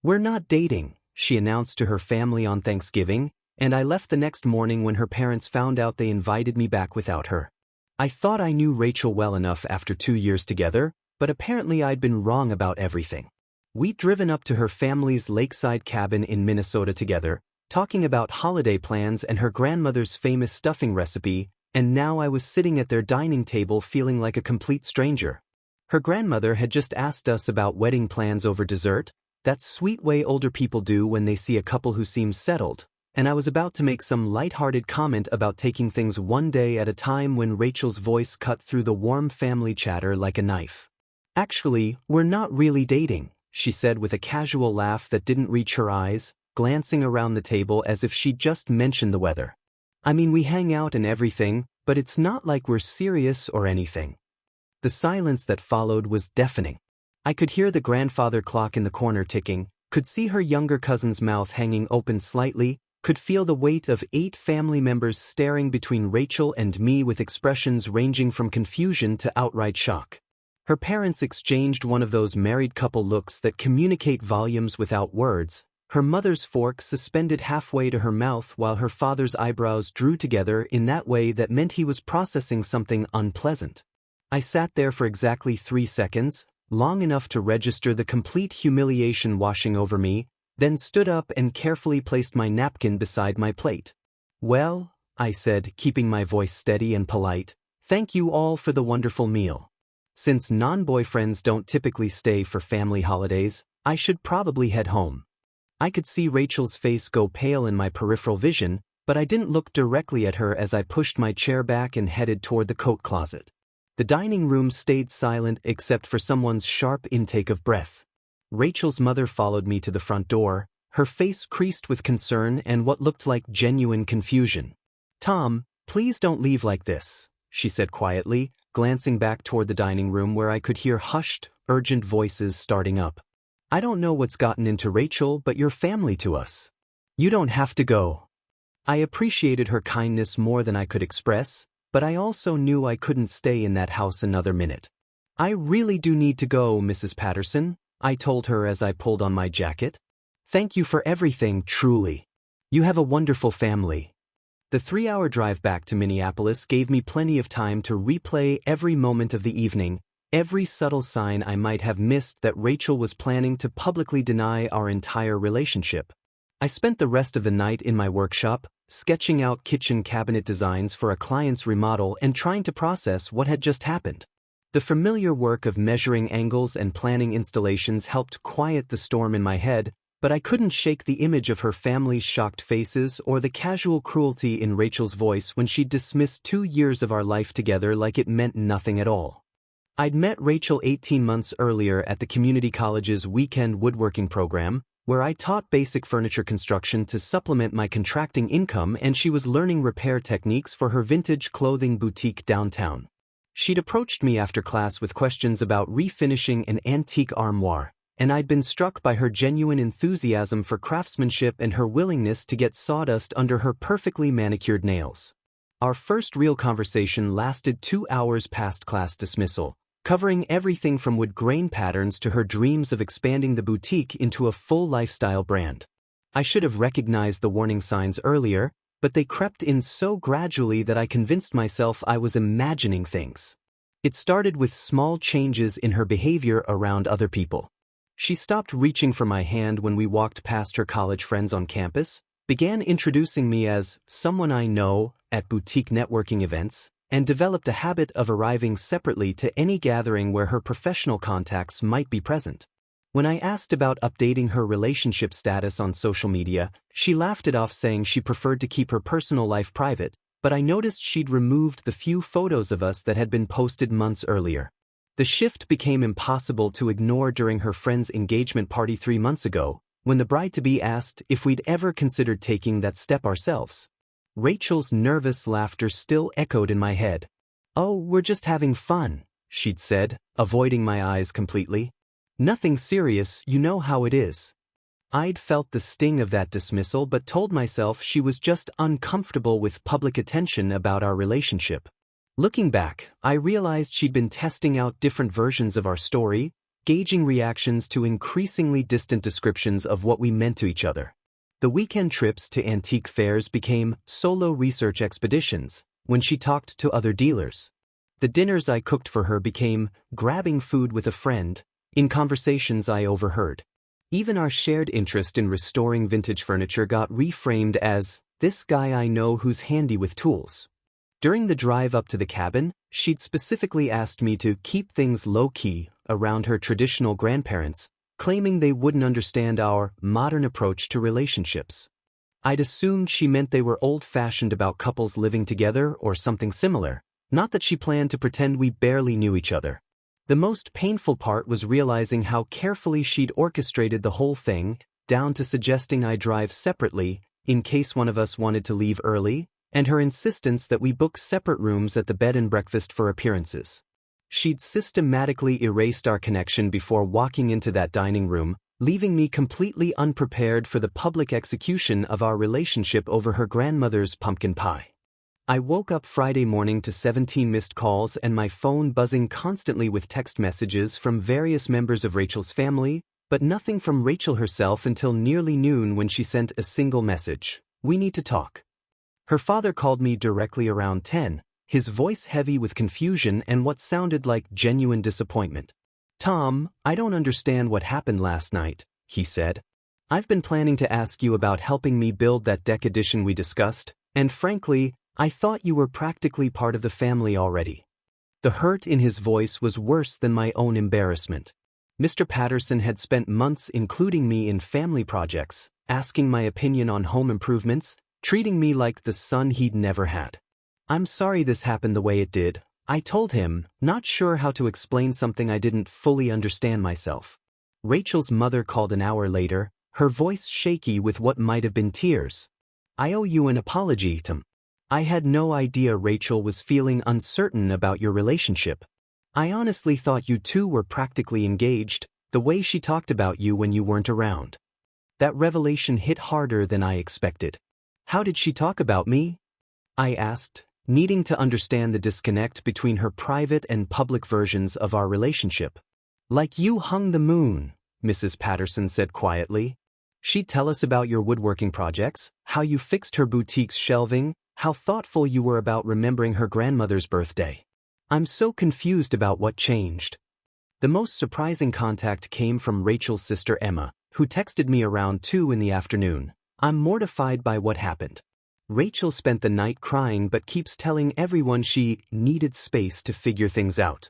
"We're not dating," she announced to her family on Thanksgiving, and I left the next morning when her parents found out they invited me back without her. I thought I knew Rachel well enough after 2 years together, but apparently I'd been wrong about everything. We'd driven up to her family's lakeside cabin in Minnesota together, talking about holiday plans and her grandmother's famous stuffing recipe, and now I was sitting at their dining table feeling like a complete stranger. Her grandmother had just asked us about wedding plans over dessert, that sweet way older people do when they see a couple who seems settled, and I was about to make some light-hearted comment about taking things one day at a time when Rachel's voice cut through the warm family chatter like a knife. "Actually, we're not really dating," she said with a casual laugh that didn't reach her eyes, glancing around the table as if she'd just mentioned the weather. "I mean, we hang out and everything, but it's not like we're serious or anything." The silence that followed was deafening. I could hear the grandfather clock in the corner ticking, could see her younger cousin's mouth hanging open slightly, could feel the weight of 8 family members staring between Rachel and me with expressions ranging from confusion to outright shock. Her parents exchanged one of those married couple looks that communicate volumes without words, her mother's fork suspended halfway to her mouth while her father's eyebrows drew together in that way that meant he was processing something unpleasant. I sat there for exactly 3 seconds, long enough to register the complete humiliation washing over me, then stood up and carefully placed my napkin beside my plate. "Well," I said, keeping my voice steady and polite, "thank you all for the wonderful meal. Since non-boyfriends don't typically stay for family holidays, I should probably head home." I could see Rachel's face go pale in my peripheral vision, but I didn't look directly at her as I pushed my chair back and headed toward the coat closet. The dining room stayed silent except for someone's sharp intake of breath. Rachel's mother followed me to the front door, her face creased with concern and what looked like genuine confusion. "Tom, please don't leave like this," she said quietly, glancing back toward the dining room where I could hear hushed, urgent voices starting up. "I don't know what's gotten into Rachel, but you're family to us. You don't have to go." I appreciated her kindness more than I could express, but I also knew I couldn't stay in that house another minute. "I really do need to go, Mrs. Patterson," I told her as I pulled on my jacket. "Thank you for everything, truly. You have a wonderful family." The 3-hour drive back to Minneapolis gave me plenty of time to replay every moment of the evening, every subtle sign I might have missed that Rachel was planning to publicly deny our entire relationship. I spent the rest of the night in my workshop, sketching out kitchen cabinet designs for a client's remodel and trying to process what had just happened. The familiar work of measuring angles and planning installations helped quiet the storm in my head, but I couldn't shake the image of her family's shocked faces or the casual cruelty in Rachel's voice when she dismissed 2 years of our life together like it meant nothing at all. I'd met Rachel 18 months earlier at the community college's weekend woodworking program, where I taught basic furniture construction to supplement my contracting income, and she was learning repair techniques for her vintage clothing boutique downtown. She'd approached me after class with questions about refinishing an antique armoire, and I'd been struck by her genuine enthusiasm for craftsmanship and her willingness to get sawdust under her perfectly manicured nails. Our first real conversation lasted 2 hours past class dismissal, covering everything from wood grain patterns to her dreams of expanding the boutique into a full lifestyle brand. I should have recognized the warning signs earlier, but they crept in so gradually that I convinced myself I was imagining things. It started with small changes in her behavior around other people. She stopped reaching for my hand when we walked past her college friends on campus, began introducing me as someone I know at boutique networking events, and developed a habit of arriving separately to any gathering where her professional contacts might be present. When I asked about updating her relationship status on social media, she laughed it off saying she preferred to keep her personal life private, but I noticed she'd removed the few photos of us that had been posted months earlier. The shift became impossible to ignore during her friend's engagement party 3 months ago, when the bride-to-be asked if we'd ever considered taking that step ourselves. Rachel's nervous laughter still echoed in my head. "Oh, we're just having fun," she'd said, avoiding my eyes completely. "Nothing serious, you know how it is." I'd felt the sting of that dismissal but told myself she was just uncomfortable with public attention about our relationship. Looking back, I realized she'd been testing out different versions of our story, gauging reactions to increasingly distant descriptions of what we meant to each other. The weekend trips to antique fairs became solo research expeditions when she talked to other dealers. The dinners I cooked for her became grabbing food with a friend in conversations I overheard. Even our shared interest in restoring vintage furniture got reframed as, "This guy I know who's handy with tools." During the drive up to the cabin, she'd specifically asked me to keep things low-key around her traditional grandparents, claiming they wouldn't understand our modern approach to relationships. I'd assumed she meant they were old-fashioned about couples living together or something similar, not that she planned to pretend we barely knew each other. The most painful part was realizing how carefully she'd orchestrated the whole thing, down to suggesting I drive separately in case one of us wanted to leave early, and her insistence that we book separate rooms at the bed and breakfast for appearances. She'd systematically erased our connection before walking into that dining room, leaving me completely unprepared for the public execution of our relationship over her grandmother's pumpkin pie. I woke up Friday morning to 17 missed calls and my phone buzzing constantly with text messages from various members of Rachel's family, but nothing from Rachel herself until nearly noon when she sent a single message: "We need to talk." Her father called me directly around 10, his voice heavy with confusion and what sounded like genuine disappointment. "Tom, I don't understand what happened last night," he said. "I've been planning to ask you about helping me build that deck addition we discussed, and frankly, I thought you were practically part of the family already." The hurt in his voice was worse than my own embarrassment. Mr. Patterson had spent months including me in family projects, asking my opinion on home improvements, treating me like the son he'd never had. "I'm sorry this happened the way it did," I told him, not sure how to explain something I didn't fully understand myself. Rachel's mother called an hour later, her voice shaky with what might have been tears. "I owe you an apology, Tom. I had no idea Rachel was feeling uncertain about your relationship. I honestly thought you two were practically engaged, the way she talked about you when you weren't around." That revelation hit harder than I expected. "How did she talk about me?" I asked, needing to understand the disconnect between her private and public versions of our relationship. "Like you hung the moon," Mrs. Patterson said quietly. "She'd tell us about your woodworking projects, how you fixed her boutique's shelving, how thoughtful you were about remembering her grandmother's birthday. I'm so confused about what changed." The most surprising contact came from Rachel's sister Emma, who texted me around 2 in the afternoon. "I'm mortified by what happened. Rachel spent the night crying but keeps telling everyone she needed space to figure things out.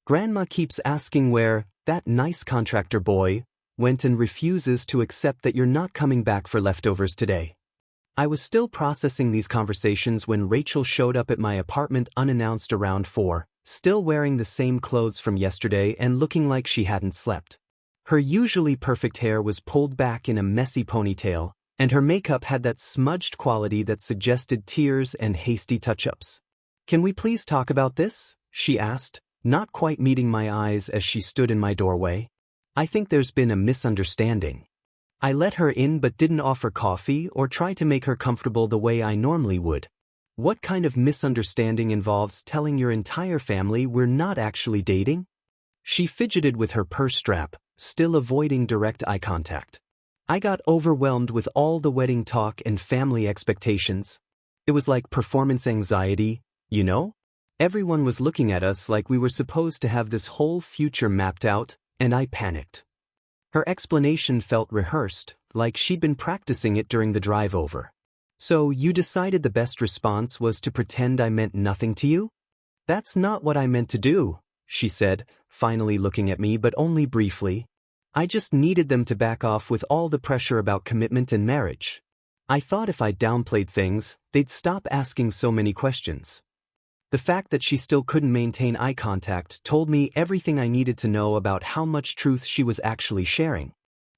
Grandma keeps asking where that nice contractor boy went and refuses to accept that you're not coming back for leftovers today." I was still processing these conversations when Rachel showed up at my apartment unannounced around 4, still wearing the same clothes from yesterday and looking like she hadn't slept. Her usually perfect hair was pulled back in a messy ponytail, and her makeup had that smudged quality that suggested tears and hasty touch-ups. "Can we please talk about this?" she asked, not quite meeting my eyes as she stood in my doorway. "I think there's been a misunderstanding." I let her in but didn't offer coffee or try to make her comfortable the way I normally would. "What kind of misunderstanding involves telling your entire family we're not actually dating?" She fidgeted with her purse strap, still avoiding direct eye contact. I got overwhelmed with all the wedding talk and family expectations. It was like performance anxiety, you know? Everyone was looking at us like we were supposed to have this whole future mapped out, and I panicked. Her explanation felt rehearsed, like she'd been practicing it during the drive over. "So you decided the best response was to pretend I meant nothing to you?" "That's not what I meant to do," she said, finally looking at me but only briefly. "I just needed them to back off with all the pressure about commitment and marriage. I thought if I downplayed things, they'd stop asking so many questions." The fact that she still couldn't maintain eye contact told me everything I needed to know about how much truth she was actually sharing.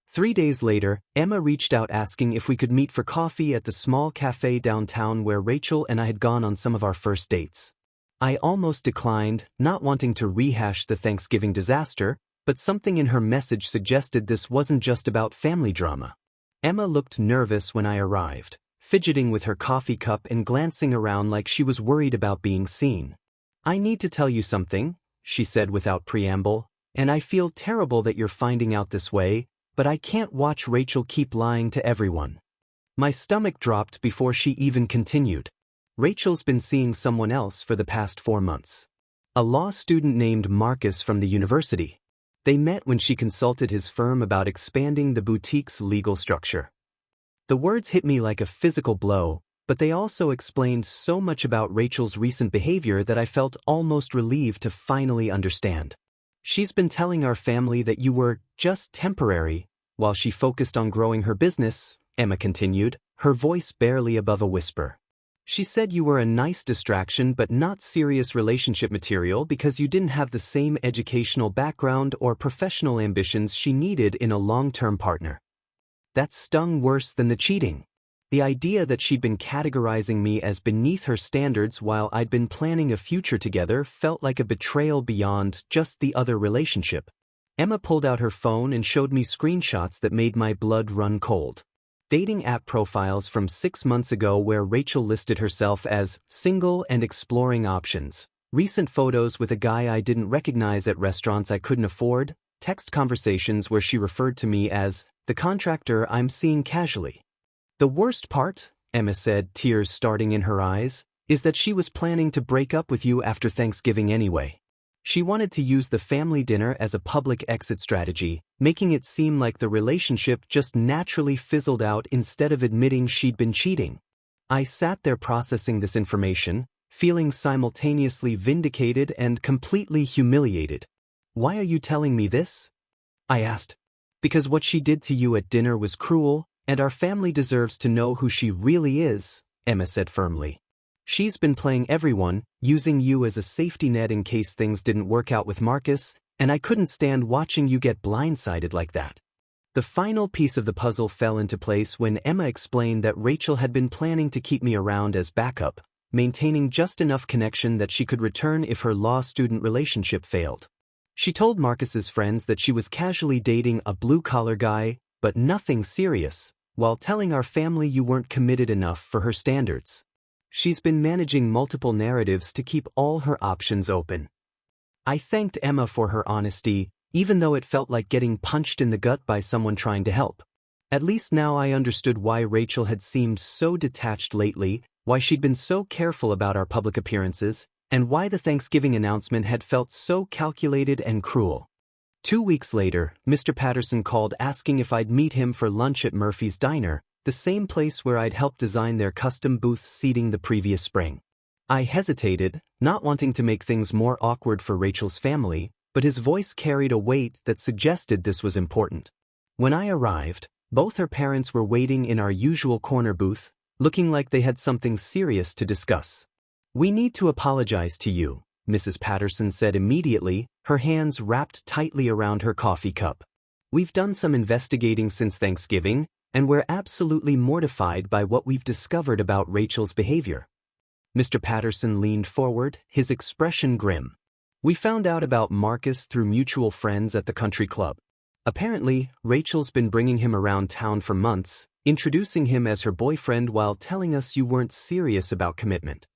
3 days later, Emma reached out asking if we could meet for coffee at the small cafe downtown where Rachel and I had gone on some of our first dates. I almost declined, not wanting to rehash the Thanksgiving disaster, but something in her message suggested this wasn't just about family drama. Emma looked nervous when I arrived, fidgeting with her coffee cup and glancing around like she was worried about being seen. "I need to tell you something," she said without preamble. and I feel terrible that you're finding out this way, but I can't watch Rachel keep lying to everyone." My stomach dropped before she even continued. Rachel's been seeing someone else for the past 4 months. A law student named Marcus from the university. They met when she consulted his firm about expanding the boutique's legal structure. The words hit me like a physical blow, but they also explained so much about Rachel's recent behavior that I felt almost relieved to finally understand. "She's been telling our family that you were just temporary while she focused on growing her business," Emma continued, her voice barely above a whisper. "She said you were a nice distraction but not serious relationship material because you didn't have the same educational background or professional ambitions she needed in a long-term partner." That stung worse than the cheating. The idea that she'd been categorizing me as beneath her standards while I'd been planning a future together felt like a betrayal beyond just the other relationship. Emma pulled out her phone and showed me screenshots that made my blood run cold. Dating app profiles from 6 months ago where Rachel listed herself as single and exploring options. Recent photos with a guy I didn't recognize at restaurants I couldn't afford. Text conversations where she referred to me as the contractor I'm seeing casually. "The worst part," Emma said, tears starting in her eyes, "is that she was planning to break up with you after Thanksgiving anyway. She wanted to use the family dinner as a public exit strategy, making it seem like the relationship just naturally fizzled out instead of admitting she'd been cheating." I sat there processing this information, feeling simultaneously vindicated and completely humiliated. "Why are you telling me this?" I asked. "Because what she did to you at dinner was cruel, and our family deserves to know who she really is," Emma said firmly. "She's been playing everyone, using you as a safety net in case things didn't work out with Marcus, and I couldn't stand watching you get blindsided like that." The final piece of the puzzle fell into place when Emma explained that Rachel had been planning to keep me around as backup, maintaining just enough connection that she could return if her law student relationship failed. She told Marcus's friends that she was casually dating a blue-collar guy, but nothing serious, while telling our family you weren't committed enough for her standards. She's been managing multiple narratives to keep all her options open. I thanked Emma for her honesty, even though it felt like getting punched in the gut by someone trying to help. At least now I understood why Rachel had seemed so detached lately, why she'd been so careful about our public appearances, and why the Thanksgiving announcement had felt so calculated and cruel. 2 weeks later, Mr. Patterson called asking if I'd meet him for lunch at Murphy's Diner, the same place where I'd helped design their custom booth seating the previous spring. I hesitated, not wanting to make things more awkward for Rachel's family, but his voice carried a weight that suggested this was important. When I arrived, both her parents were waiting in our usual corner booth, looking like they had something serious to discuss. "We need to apologize to you," Mrs. Patterson said immediately, her hands wrapped tightly around her coffee cup. "We've done some investigating since Thanksgiving, and we're absolutely mortified by what we've discovered about Rachel's behavior." Mr. Patterson leaned forward, his expression grim. "We found out about Marcus through mutual friends at the country club. Apparently, Rachel's been bringing him around town for months, introducing him as her boyfriend while telling us you weren't serious about commitment."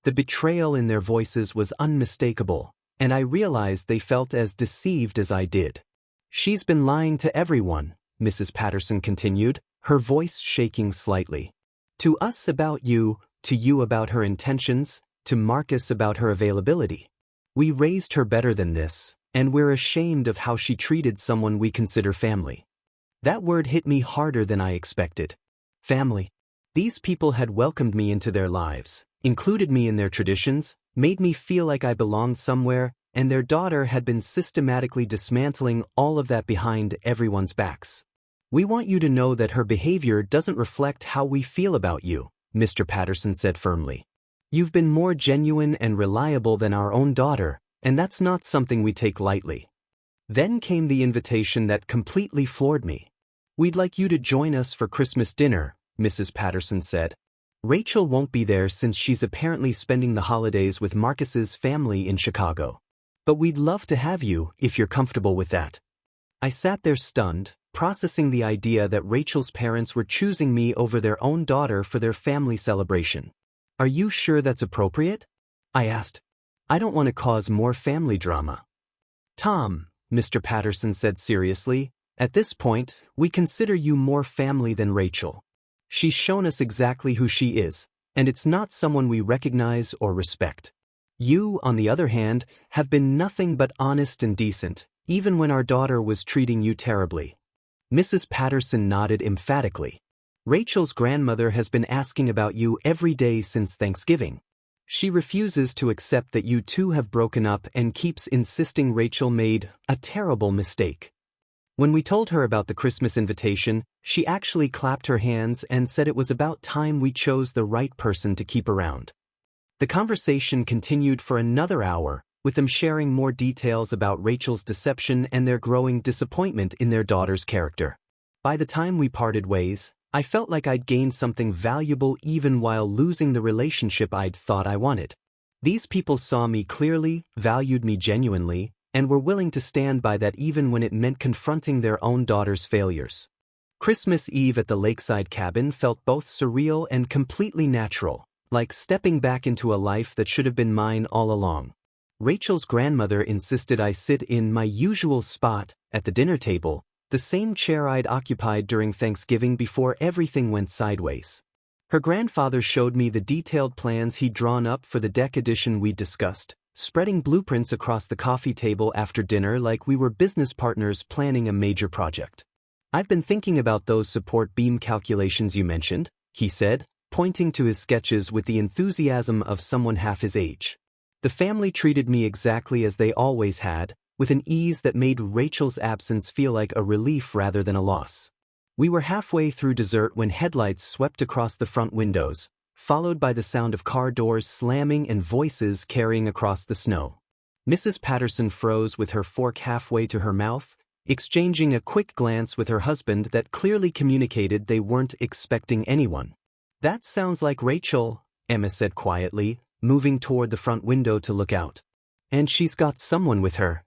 The betrayal in their voices was unmistakable, and I realized they felt as deceived as I did. "She's been lying to everyone," Mrs. Patterson continued, her voice shaking slightly. "To us about you, to you about her intentions, to Marcus about her availability. We raised her better than this, and we're ashamed of how she treated someone we consider family." That word hit me harder than I expected. Family. These people had welcomed me into their lives, included me in their traditions, made me feel like I belonged somewhere, and their daughter had been systematically dismantling all of that behind everyone's backs. "We want you to know that her behavior doesn't reflect how we feel about you," Mr. Patterson said firmly. "You've been more genuine and reliable than our own daughter, and that's not something we take lightly." Then came the invitation that completely floored me. "We'd like you to join us for Christmas dinner," Mrs. Patterson said. "Rachel won't be there since she's apparently spending the holidays with Marcus's family in Chicago. But we'd love to have you if you're comfortable with that." I sat there stunned, processing the idea that Rachel's parents were choosing me over their own daughter for their family celebration. "Are you sure that's appropriate?" I asked. "I don't want to cause more family drama." "Tom," Mr. Patterson said seriously. At this point, we consider you more family than Rachel. She's shown us exactly who she is, and it's not someone we recognize or respect. You, on the other hand, have been nothing but honest and decent, even when our daughter was treating you terribly. Mrs. Patterson nodded emphatically. Rachel's grandmother has been asking about you every day since Thanksgiving. She refuses to accept that you two have broken up and keeps insisting Rachel made a terrible mistake. When we told her about the Christmas invitation, she actually clapped her hands and said it was about time we chose the right person to keep around. The conversation continued for another hour, with them sharing more details about Rachel's deception and their growing disappointment in their daughter's character. By the time we parted ways, I felt like I'd gained something valuable even while losing the relationship I'd thought I wanted. These people saw me clearly, valued me genuinely, and were willing to stand by that even when it meant confronting their own daughter's failures. Christmas Eve at the lakeside cabin felt both surreal and completely natural, like stepping back into a life that should have been mine all along. Rachel's grandmother insisted I sit in my usual spot, at the dinner table, the same chair I'd occupied during Thanksgiving before everything went sideways. Her grandfather showed me the detailed plans he'd drawn up for the deck addition we'd discussed, spreading blueprints across the coffee table after dinner like we were business partners planning a major project. I've been thinking about those support beam calculations you mentioned, he said, pointing to his sketches with the enthusiasm of someone half his age. The family treated me exactly as they always had, with an ease that made Rachel's absence feel like a relief rather than a loss. We were halfway through dessert when headlights swept across the front windows, followed by the sound of car doors slamming and voices carrying across the snow. Mrs. Patterson froze with her fork halfway to her mouth, exchanging a quick glance with her husband that clearly communicated they weren't expecting anyone. "That sounds like Rachel," Emma said quietly, moving toward the front window to look out. "And she's got someone with her."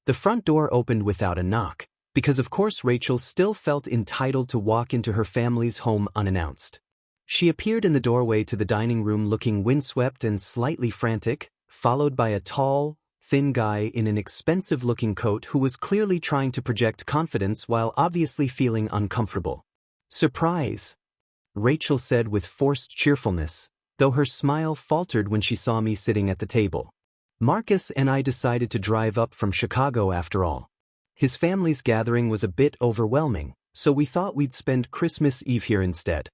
The front door opened without a knock, because of course Rachel still felt entitled to walk into her family's home unannounced. She appeared in the doorway to the dining room looking windswept and slightly frantic, followed by a tall, thin guy in an expensive-looking coat who was clearly trying to project confidence while obviously feeling uncomfortable. "Surprise," Rachel said with forced cheerfulness, though her smile faltered when she saw me sitting at the table. "Marcus and I decided to drive up from Chicago after all. His family's gathering was a bit overwhelming, so we thought we'd spend Christmas Eve here instead."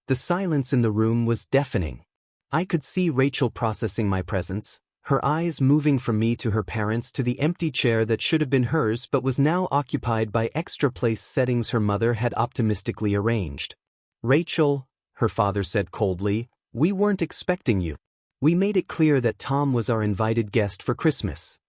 The silence in the room was deafening. I could see Rachel processing my presence, her eyes moving from me to her parents to the empty chair that should have been hers but was now occupied by extra place settings her mother had optimistically arranged. "Rachel," her father said coldly, "we weren't expecting you. We made it clear that Tom was our invited guest for Christmas."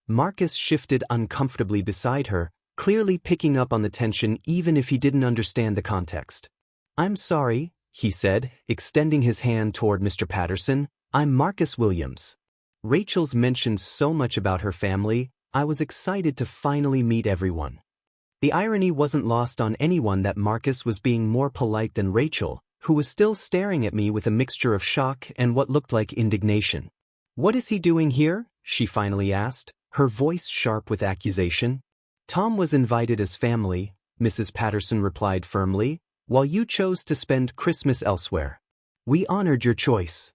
Marcus shifted uncomfortably beside her, clearly picking up on the tension even if he didn't understand the context. "I'm sorry," he said, extending his hand toward Mr. Patterson. "I'm Marcus Williams." Rachel's mentioned so much about her family, I was excited to finally meet everyone. The irony wasn't lost on anyone that Marcus was being more polite than Rachel, who was still staring at me with a mixture of shock and what looked like indignation. "What is he doing here?" she finally asked, her voice sharp with accusation. "Tom was invited as family," Mrs. Patterson replied firmly, "while you chose to spend Christmas elsewhere. We honored your choice."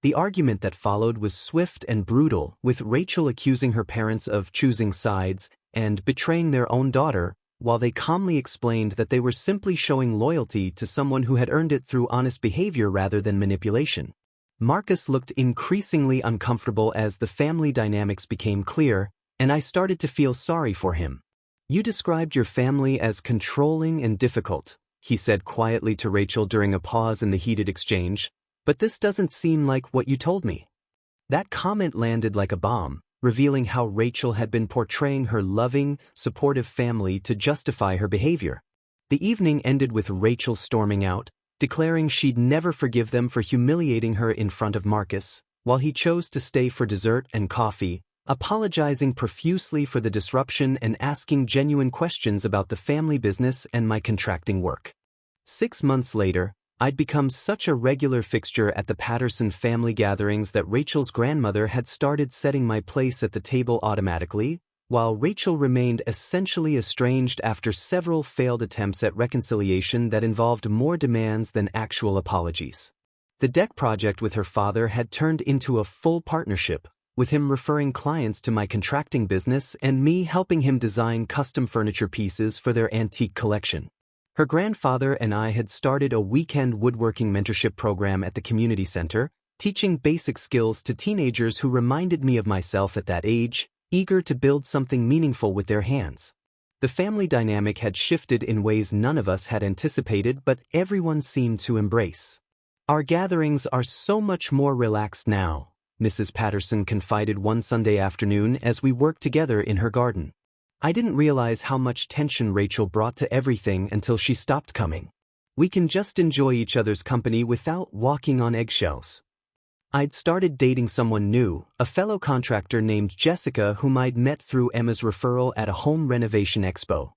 The argument that followed was swift and brutal, with Rachel accusing her parents of choosing sides and betraying their own daughter, while they calmly explained that they were simply showing loyalty to someone who had earned it through honest behavior rather than manipulation. Marcus looked increasingly uncomfortable as the family dynamics became clear, and I started to feel sorry for him. "You described your family as controlling and difficult," he said quietly to Rachel during a pause in the heated exchange, "but this doesn't seem like what you told me." That comment landed like a bomb, revealing how Rachel had been portraying her loving, supportive family to justify her behavior. The evening ended with Rachel storming out, declaring she'd never forgive them for humiliating her in front of Marcus, while he chose to stay for dessert and coffee, apologizing profusely for the disruption and asking genuine questions about the family business and my contracting work. 6 months later, I'd become such a regular fixture at the Patterson family gatherings that Rachel's grandmother had started setting my place at the table automatically, while Rachel remained essentially estranged after several failed attempts at reconciliation that involved more demands than actual apologies. The deck project with her father had turned into a full partnership, with him referring clients to my contracting business and me helping him design custom furniture pieces for their antique collection. Her grandfather and I had started a weekend woodworking mentorship program at the community center, teaching basic skills to teenagers who reminded me of myself at that age, eager to build something meaningful with their hands. The family dynamic had shifted in ways none of us had anticipated, but everyone seemed to embrace. "Our gatherings are so much more relaxed now," Mrs. Patterson confided one Sunday afternoon as we worked together in her garden. "I didn't realize how much tension Rachel brought to everything until she stopped coming. We can just enjoy each other's company without walking on eggshells." I'd started dating someone new, a fellow contractor named Jessica whom I'd met through Emma's referral at a home renovation expo.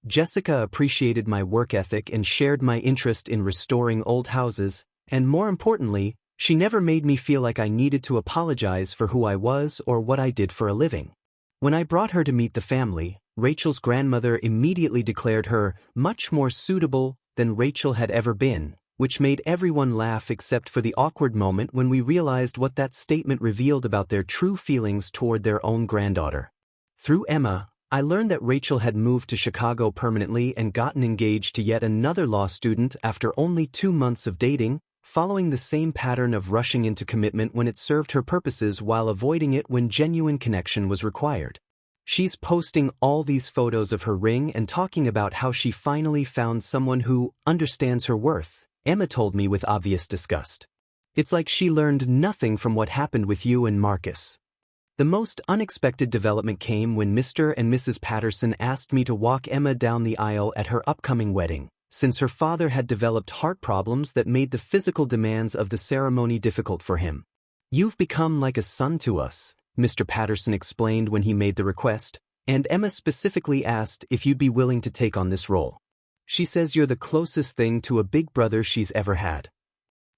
Jessica appreciated my work ethic and shared my interest in restoring old houses, and more importantly, she never made me feel like I needed to apologize for who I was or what I did for a living. When I brought her to meet the family, Rachel's grandmother immediately declared her much more suitable than Rachel had ever been, which made everyone laugh except for the awkward moment when we realized what that statement revealed about their true feelings toward their own granddaughter. Through Emma, I learned that Rachel had moved to Chicago permanently and gotten engaged to yet another law student after only 2 months of dating, following the same pattern of rushing into commitment when it served her purposes while avoiding it when genuine connection was required. She's posting all these photos of her ring and talking about how she finally found someone who understands her worth, Emma told me with obvious disgust. "It's like she learned nothing from what happened with you and Marcus." The most unexpected development came when Mr. and Mrs. Patterson asked me to walk Emma down the aisle at her upcoming wedding, since her father had developed heart problems that made the physical demands of the ceremony difficult for him. "You've become like a son to us," Mr. Patterson explained when he made the request, and Emma specifically asked if you'd be willing to take on this role. "She says you're the closest thing to a big brother she's ever had."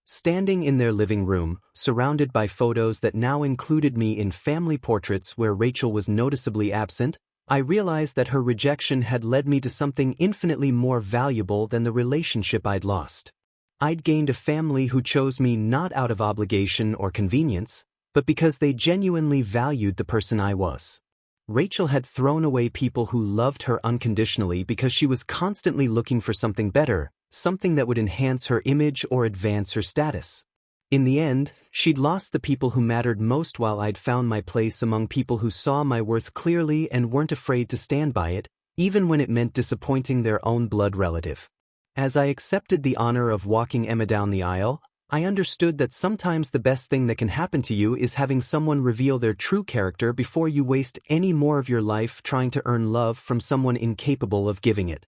Standing in their living room, surrounded by photos that now included me in family portraits where Rachel was noticeably absent, I realized that her rejection had led me to something infinitely more valuable than the relationship I'd lost. I'd gained a family who chose me not out of obligation or convenience, but because they genuinely valued the person I was. Rachel had thrown away people who loved her unconditionally because she was constantly looking for something better, something that would enhance her image or advance her status. In the end, she'd lost the people who mattered most while I'd found my place among people who saw my worth clearly and weren't afraid to stand by it, even when it meant disappointing their own blood relative. As I accepted the honor of walking Emma down the aisle, I understood that sometimes the best thing that can happen to you is having someone reveal their true character before you waste any more of your life trying to earn love from someone incapable of giving it.